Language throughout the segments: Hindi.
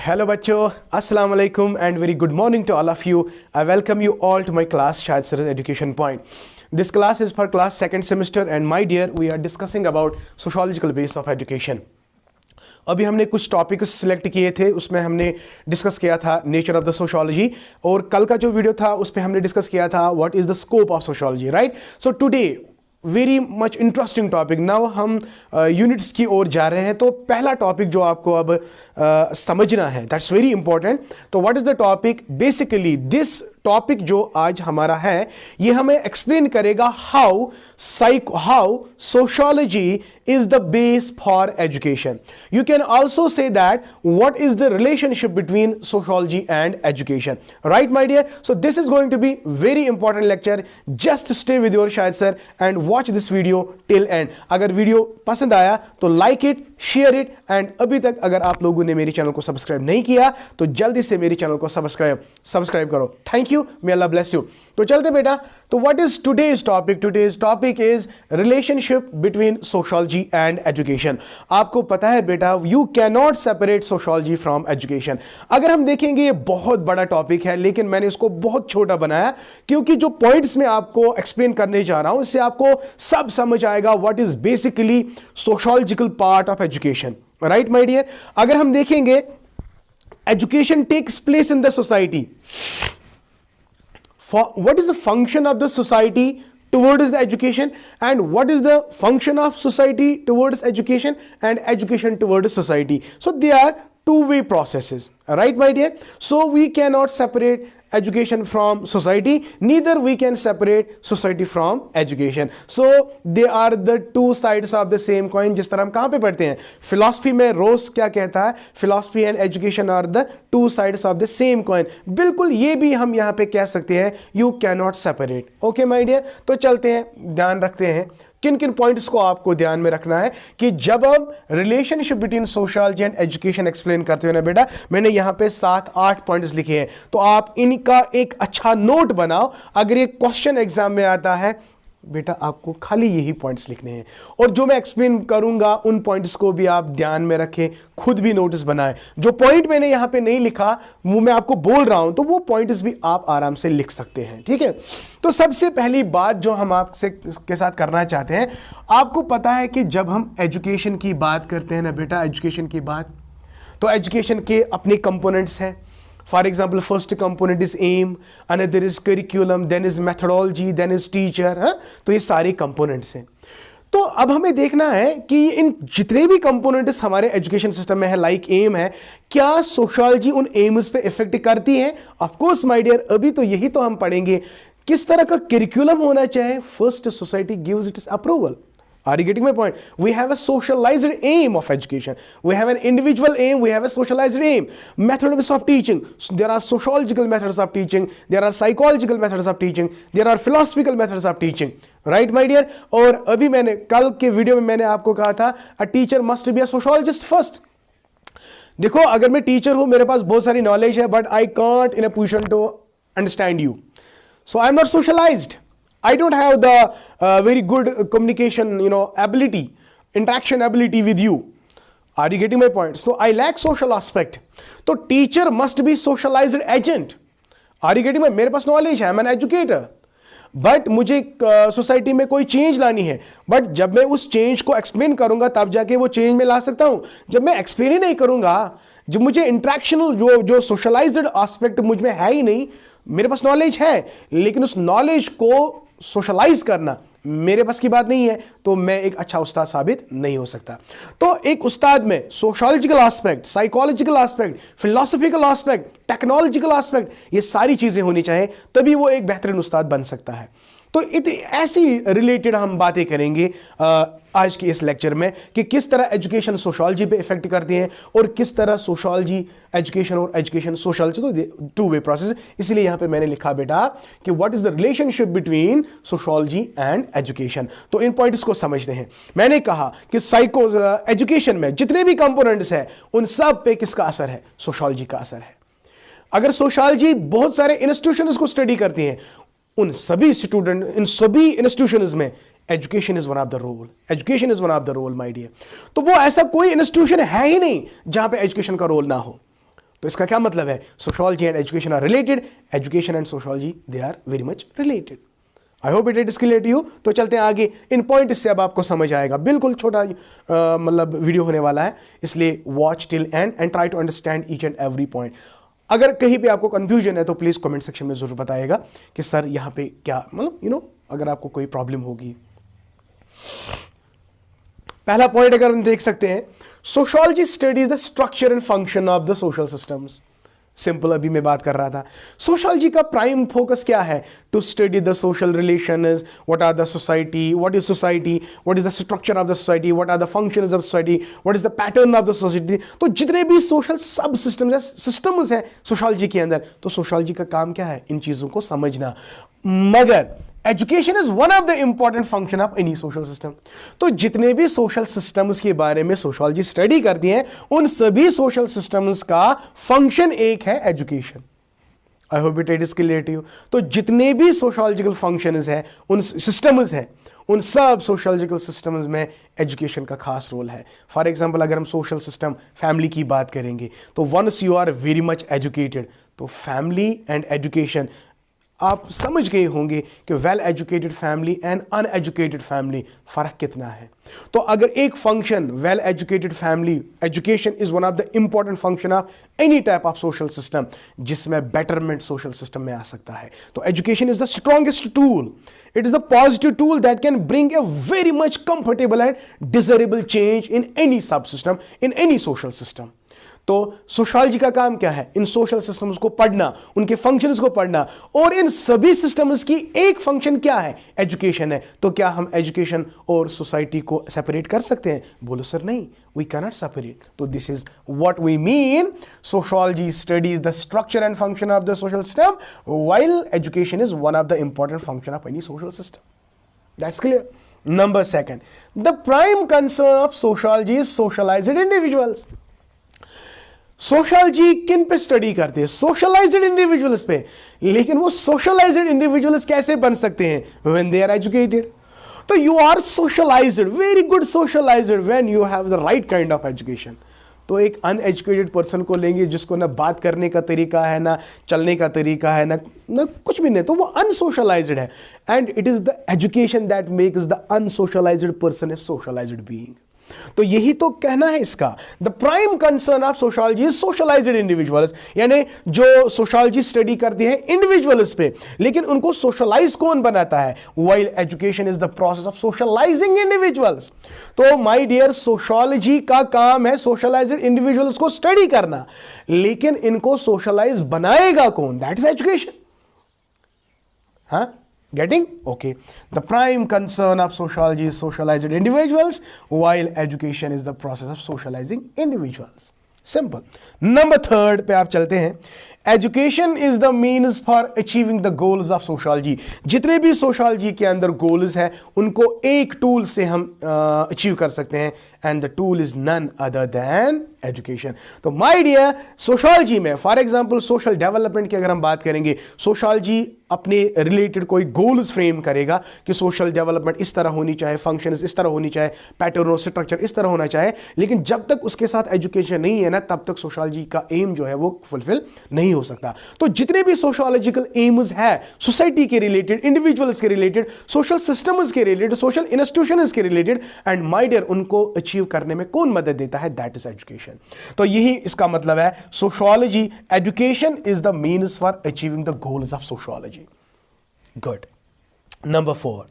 Hello बच्चों, अस्सलाम वालेकुम and very good morning to all of you. I welcome you all to my class Shahid Sir's Education Point. This class is for class second semester and my dear we are discussing about sociological base of education. अभी हमने कुछ टॉपिक्स सिलेक्ट किए थे, उसमें हमने डिस्कस किया था नेचर ऑफ द सोशोलॉजी और कल का जो वीडियो था उसमें हमने डिस्कस किया था what is the scope of sociology, right? So today very much interesting topic. Now हम यूनिट्स की ओर जा रहे हैं. तो पहला टॉपिक जो आपको अब समझना है दैट्स वेरी इंपॉर्टेंट. तो what is the topic? Basically this topic जो आज हमारा है ये हमें एक्सप्लेन करेगा how sociology is the base for education. You can also say that what is the relationship between sociology and education, right my dear? So this is going to be very important lecture. Just stay with your Shahid sir and watch this video till end. अगर वीडियो पसंद आया तो like it, share it and अभी तक अगर आप लोगों ने मेरे चैनल को सब्सक्राइब नहीं किया तो जल्दी से मेरे चैनल को सब्सक्राइब करो. Thank you, may Allah bless you. तो चलते बेटा. तो what is today's topic? Today's topic is relationship between sociology and education. आपको पता है बेटा you can not separate sociology from education. अगर हम देखेंगे ये बहुत बड़ा टॉपिक है लेकिन मैंने इसको बहुत छोटा बनाया क्योंकि जो पॉइंट्स में आपको एक्सप्लेन करने जा रहा हूं इससे आपको सब समझ आएगा what is basically sociological part of education, right my dear? अगर हम देखेंगे education takes place in the society. What is the function of the society towards the education and what is the function of society towards education and education towards society? So they are two-way processes, right my dear? So we cannot separate education from society, neither we can separate society from education. So they are the two sides of the same coin. जिस तरह हम कहाँ पे पढ़ते हैं फिलॉसफी में, रोज क्या कहता है? Philosophy and education are the two sides of the same coin. बिल्कुल ये भी हम यहाँ पे कह सकते हैं you can not separate. Okay my dear, तो चलते हैं, ध्यान रखते हैं किन किन पॉइंट्स को आपको ध्यान में रखना है कि जब अब relationship between sociology and education explain करते हो ना बेटा, मैंने यहां पे 7-8 पॉइंट्स लिखे हैं. तो आप इनका एक अच्छा नोट बनाओ. अगर ये क्वेश्चन एग्जाम में आता है बेटा आपको खाली यही पॉइंट्स लिखने हैं और जो मैं एक्सप्लेन करूंगा उन पॉइंट्स को भी आप ध्यान में रखें, खुद भी नोटिस बनाएं. जो पॉइंट मैंने यहां पे नहीं लिखा वो मैं आपको बोल रहा हूं तो वो पॉइंट्स भी आप आराम से लिख सकते हैं, ठीक है? तो सबसे पहली बात जो हम आपसे के साथ करना चाहते हैं, आपको पता है कि जब हम एजुकेशन की बात करते हैं ना बेटा, एजुकेशन की बात, तो एजुकेशन के अपने कंपोनेंट्स हैं. For example, first component is aim, another is curriculum, then is methodology, then is teacher. तो ये सारे components हैं. तो अब हमें देखना है कि इन जितने भी कंपोनेंट्स हमारे एजुकेशन सिस्टम में है, लाइक एम है, क्या सोशोलॉजी उन एम्स पे इफेक्ट करती है? ऑफ कोर्स माय डियर, अभी तो यही तो हम पढ़ेंगे किस तरह का करिकुलम होना चाहिए. First society gives it's approval. Are you getting my point? We have a socialized aim of education. We have an individual aim. We have a socialized aim. Methods of teaching. So there are sociological methods of teaching. There are psychological methods of teaching. There are philosophical methods of teaching. Right, my dear? और अभी मैंने कल के वीडियो में मैंने आपको कहा था a teacher must be a sociologist first. देखो अगर मैं टीचर हूं, मेरे पास बहुत सारी नॉलेज है but I can't in a position to understand you. So I'm not socialized. I don't have the very good communication, ability, interaction ability with you. Are you getting my point? So I lack social aspect. So teacher must be socialized agent. Are you getting my? मेरे पास knowledge है, I'm an educator. बट मुझे सोसाइटी में कोई चेंज लानी है. बट जब मैं उस चेंज को एक्सप्लेन करूंगा तब जाके वो चेंज में ला सकता हूं. जब मैं एक्सप्लेन ही नहीं करूंगा, जब मुझे इंटरेक्शनल जो सोशलाइज्ड एस्पेक्ट मुझ में है ही नहीं, मेरे पास नॉलेज है लेकिन उस नॉलेज को सोशलाइज करना मेरे पास की बात नहीं है, तो मैं एक अच्छा उस्ताद साबित नहीं हो सकता. तो एक उस्ताद में sociological aspect, psychological aspect, philosophical aspect, technological aspect, ये सारी चीजें होनी चाहिए, तभी वो एक बेहतरीन उस्ताद बन सकता है. तो ऐसी रिलेटेड हम बातें करेंगे आज के इस लेक्चर में कि किस तरह एजुकेशन सोशोलॉजी पे इफेक्ट करती है और किस तरह सोशोलॉजी एजुकेशन और एजुकेशन सोशोलॉजी, तो टू वे प्रोसेस. इसलिए यहां पे मैंने लिखा बेटा कि what is the relationship between sociology and education. तो इन पॉइंट्स को समझते हैं. मैंने कहा कि एजुकेशन में जितने भी कंपोनेंट्स हैं उन सब पे किसका असर है? सोशोलॉजी का असर है. अगर सोशोलॉजी बहुत सारे इंस्टीट्यूशंस को स्टडी करती है, उन सभी स्टूडेंट, इन सभी इंस्टीट्यूशंस में education is one of the role. Education is one of the role my dear. तो वो ऐसा कोई इंस्टीट्यूशन है ही नहीं जहां पे एजुकेशन का रोल ना हो. तो इसका क्या मतलब है? Sociology and education are related, education and sociology they are very much related. I hope it is clear to you. तो चलते हैं आगे, इन पॉइंट इससे अब आपको समझ आएगा। बिल्कुल छोटा मतलब वीडियो होने वाला है, इसलिए watch till end try to understand each and every point. अगर कहीं पे आपको कंफ्यूजन है तो प्लीज कमेंट सेक्शन में जरूर बताइएगा कि सर यहाँ पे क्या मतलब अगर आपको कोई प्रॉब्लम होगी। पहला पॉइंट अगर हम देख सकते हैं, sociology studies the structure and function of the social systems. Simple अभी मैं बात कर रहा था। सोशियोलॉजी का प्राइम फोकस क्या है? To study the social relations, what are the society, what is society, what is the structure of the society, what are the functions of society, what is the pattern of the society. तो जितने भी सोशल सब सिस्टम्स है सोशियोलॉजी के अंदर, तो सोशियोलॉजी का काम क्या है? इन चीजों को समझना। मगर education is one of the important function of any social system. तो जितने भी सोशल सिस्टम्स के बारे में सोशियोलॉजी स्टडी करती है, उन सभी सोशल सिस्टम्स का फंक्शन एक है, education. I hope it is clear to you. तो जितने भी सोशियोलॉजिकल फंक्शंस हैं, उन सिस्टम्स हैं, उन सब सोशियोलॉजिकल सिस्टम्स में एजुकेशन का खास रोल है। फॉर एग्जांपल अगर हम सोशल सिस्टम फैमिली की बात करेंगे, तो once you are very much educated, तो फैमिली एंड एजुकेशन आप समझ गए होंगे कि well educated family and uneducated family फर्क कितना है। तो अगर एक function well educated family, education is one of the important function of any type of social system, जिसमें बेटरमेंट सोशल सिस्टम में आ सकता है। तो education is the strongest tool, it is the positive tool that can bring a very much comfortable and desirable change in any sub system, in any social system. तो सोशियोलॉजी का काम क्या है? इन सोशल सिस्टम्स को पढ़ना, उनके फंक्शंस को पढ़ना, और इन सभी सिस्टम्स की एक फंक्शन क्या है? एजुकेशन है। तो क्या हम एजुकेशन और सोसाइटी को सेपरेट कर सकते हैं? बोलो सर नहीं, वी कैन नॉट सेपरेट। तो this is what we mean, sociology studies the structure and function of the social system, while education is one of the important function of any social system. That's clear. Number second, the prime concern of sociology is socialized individuals. Sociology किन पे स्टडी करते हैं? सोशलाइज्ड इंडिविजुअल्स पे। लेकिन वो सोशलाइज्ड इंडिविजुअल्स कैसे बन सकते हैं? When they are educated. तो you are socialized, very good socialized when you have the right kind of education. तो एक अनएजुकेटेड पर्सन को लेंगे जिसको ना बात करने का तरीका है, ना चलने का तरीका है, ना कुछ भी नहीं, तो वो अनसोशलाइज्ड है। And it is the education that makes the unsocialized person a socialized being. तो यही तो कहना है इसका। The prime concern of sociology is socialized individuals, यानी जो सोशियोलॉजी स्टडी करती है इंडिविजुअल्स पे, लेकिन उनको सोशलाइज कौन बनाता है? While education is the process of socializing individuals. तो माय डियर, सोशियोलॉजी का काम है सोशलाइज्ड इंडिविजुअल्स को स्टडी करना, लेकिन इनको सोशलाइज बनाएगा कौन? That is education. हाँ, getting? Okay. The prime concern of sociology is socialized individuals, while education is the process of socializing individuals. Simple. Number third पे आप चलते हैं। Education is the means for achieving the goals of sociology. जितने भी सोशियोलॉजी के अंदर गोल्स हैं, उनको एक टूल से हम अचीव कर सकते हैं, and the tool is none other than education. तो माय डियर, सोशियोलॉजी में फॉर एग्जांपल सोशल डेवलपमेंट की अगर हम बात करेंगे, सोशियोलॉजी अपने रिलेटेड कोई गोल्स फ्रेम करेगा कि सोशल डेवलपमेंट इस तरह होनी चाहिए, फंक्शंस इस तरह होनी चाहिए, पैटर्न और स्ट्रक्चर इस तरह होना चाहिए, लेकिन जब तक उसके साथ एजुकेशन नहीं है ना, तब तक सोशियोलॉजी का एम जो है वो फुलफिल नहीं हो सकता। तो जितने भी सोशियोलॉजिकल एम्स है सोसाइटी के रिलेटेड, इंडिविजुअल्स के रिलेटेड, सोशल सिस्टम्स के रिलेटेड, सोशल इंस्टीट्यूशंस के रिलेटेड, एंड माय डियर, उनको अचीव करने में कौन मदद देता है? That is education. तो यही इसका मतलब है, sociology, education is the means for achieving the goals of sociology. Good. Number 4,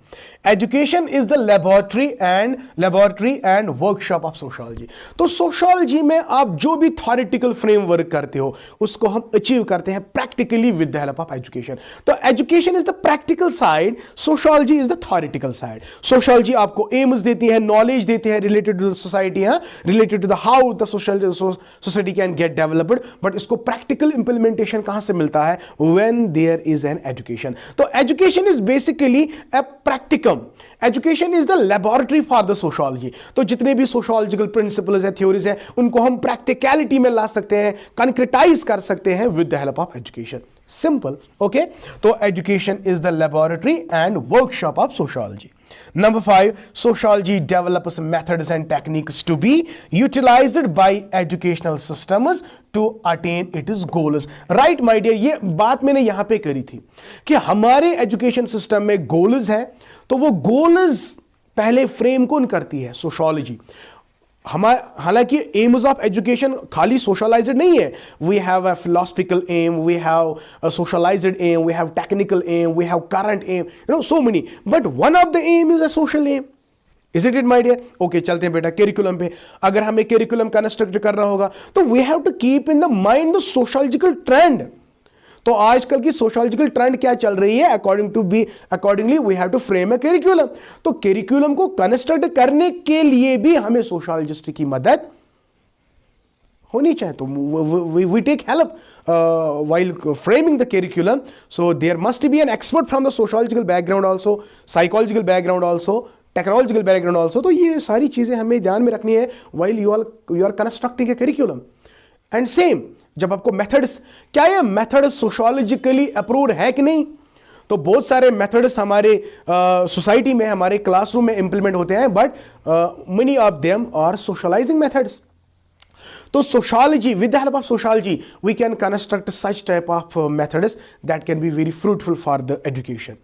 education is the laboratory and workshop of sociology. तो सोशियोलॉजी में आप जो भी थ्योरेटिकल फ्रेमवर्क करते हो, उसको हम अचीव करते हैं practically with the help of education. तो education is the practical side, sociology is the theoretical side. Sociology आपको एम्स देती है, नॉलेज देती है related to the society, related to the how the society can get developed, but इसको प्रैक्टिकल इंप्लीमेंटेशन कहां से मिलता है? When there is an education. तो education is basically a practicum. Education is the laboratory for the sociology. तो जितने भी सोशियोलॉजिकल प्रिंसिपल्स है, थ्योरीज है, उनको हम प्रैक्टिकलिटी में ला सकते हैं, कंक्रीटाइज कर सकते हैं with the help of education. Simple. Okay, तो education is the laboratory and workshop of sociology. Number 5, sociology develops methods and techniques to be utilized by educational systems to attain its goals. Right, my dear, ये बात मैंने यहां पे करी थी कि हमारे एजुकेशन सिस्टम में गोल्स हैं, तो वो गोल्स पहले फ्रेम कौन करती है? सोशोलॉजी। हालांकि एम्स ऑफ एजुकेशन खाली सोशलाइज्ड नहीं है। We have a philosophical aim, we have a socialized aim, we have technical aim, we have current aim, you know so many, but one of the aim is a social aim. Is it my dear? Okay, चलते हैं बेटा कैरिकुलम पे। अगर हमें कैरिकुलम कंस्ट्रक्ट करना होगा तो we have to keep in the mind the sociological trend. तो आजकल की सोशोलॉजिकल ट्रेंड क्या चल रही है, accordingly we have to frame a curriculum. तो करिकुलम को कंस्ट्रक्ट करने के लिए भी हमें सोशोलॉजिस्ट की मदद होनी चाहिए। तो we take help while framing the curriculum. So there must be an expert from the sociological background also, psychological background also, technological background also. तो ये सारी चीज़ें हमें ध्यान में रखनी है while you are constructing a curriculum. And same जब आपको मेथड्स, क्या ये मेथड सोशोलॉजिकली अप्रूव्ड है कि नहीं? तो बहुत सारे मेथड्स हमारे सोसाइटी में, हमारे क्लासरूम में इंप्लीमेंट होते हैं, but many of them are socializing methods. तो sociology, with the help of sociology we can construct such type of methods that can be very fruitful for the education.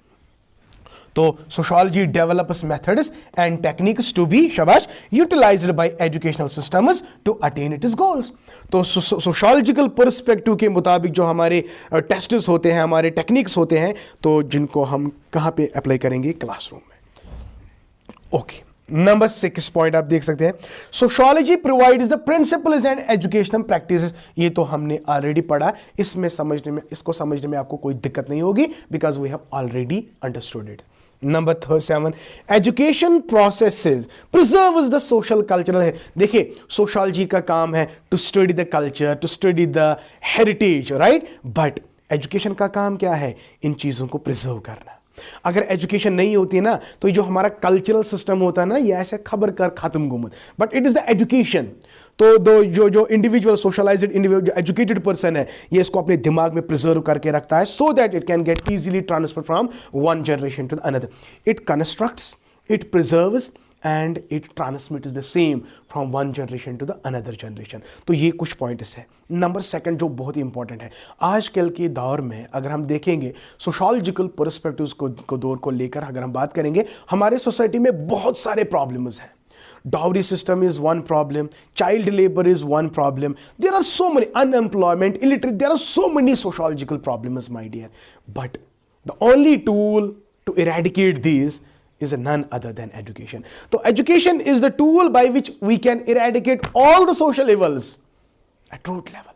तो sociology develops methods and techniques to be शाबाश utilized by educational systems to attain its goals. तो सोशोलॉजिकल पर्सपेक्टिव के मुताबिक जो हमारे टेस्ट्स होते हैं, हमारे टेक्निक्स होते हैं, तो जिनको हम कहाँ पे अप्लाई करेंगे? क्लासरूम में। ओके, नंबर 6 पॉइंट आप देख सकते हैं, sociology provides the principles and educational practices. ये तो हमने ऑलरेडी पढ़ा, इसको समझने में आपको कोई दिक्कत नहीं होगी, because we have already understood it. Number 7, education processes preserves the social cultural है। देखिए, सोशोलॉजी का काम है to study the culture, to study the heritage, right? But education का काम क्या है? इन चीजों को प्रिजर्व करना। अगर एजुकेशन नहीं होती ना, तो ये जो हमारा कल्चरल सिस्टम होता है ना, ये ऐसे खबर कर खत्म गुमत। But it is the education. तो जो individual socialized individual educated person है, ये इसको अपने दिमाग में प्रिजर्व करके रखता है, so that it can get easily transfer from one generation to the another. It constructs, it preserves and it transmits the same from one generation to the another generation. तो ये कुछ पॉइंट्स है। नंबर 2 जो बहुत ही इंपॉर्टेंट है, आजकल के दौर में अगर हम देखेंगे सोशोलॉजिकल पर्सपेक्टिव्स को दौर को लेकर अगर हम बात करेंगे, हमारे सोसाइटी में बहुत सारे प्रॉब्लम्स हैं। Dowry system is one problem, child labor is one problem, there are so many, unemployment, illiterate, there are so many sociological problems, my dear. But the only tool to eradicate these is none other than education. So education is the tool by which we can eradicate all the social evils at root level.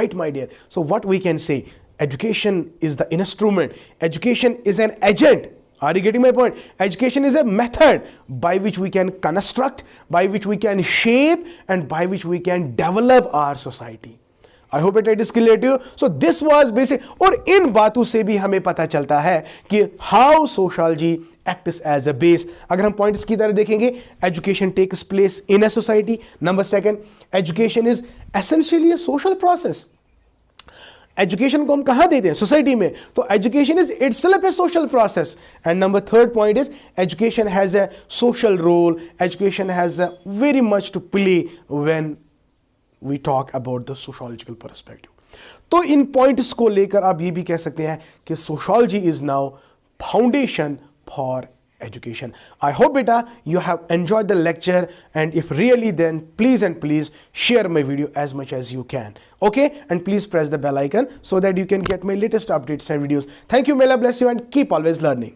Right, my dear? So what we can say, education is the instrument, education is an agent. Are you getting my point? Education is a method by which we can construct, by which we can shape, and by which we can develop our society. I hope it is clear to you. So this was basic. और इन बातों से भी हमें पता चलता है कि how sociology acts as a base. अगर हम पॉइंट्स की तरह देखेंगे, education takes place in a society. Number 2, education is essentially a social process. Education को हम कहां देते हैं? सोसाइटी में। तो education is itself a social process. And number 3 point is education has a social role, education has a very much to play when we talk about the sociological perspective. तो इन पॉइंट्स को लेकर आप ये भी कह सकते हैं कि sociology is now foundation for education. I hope beta you have enjoyed the lecture, and if really, then please and please share my video as much as you can. Okay, and please press the bell icon so that you can get my latest updates and videos. Thank you, may Allah bless you, and keep always learning.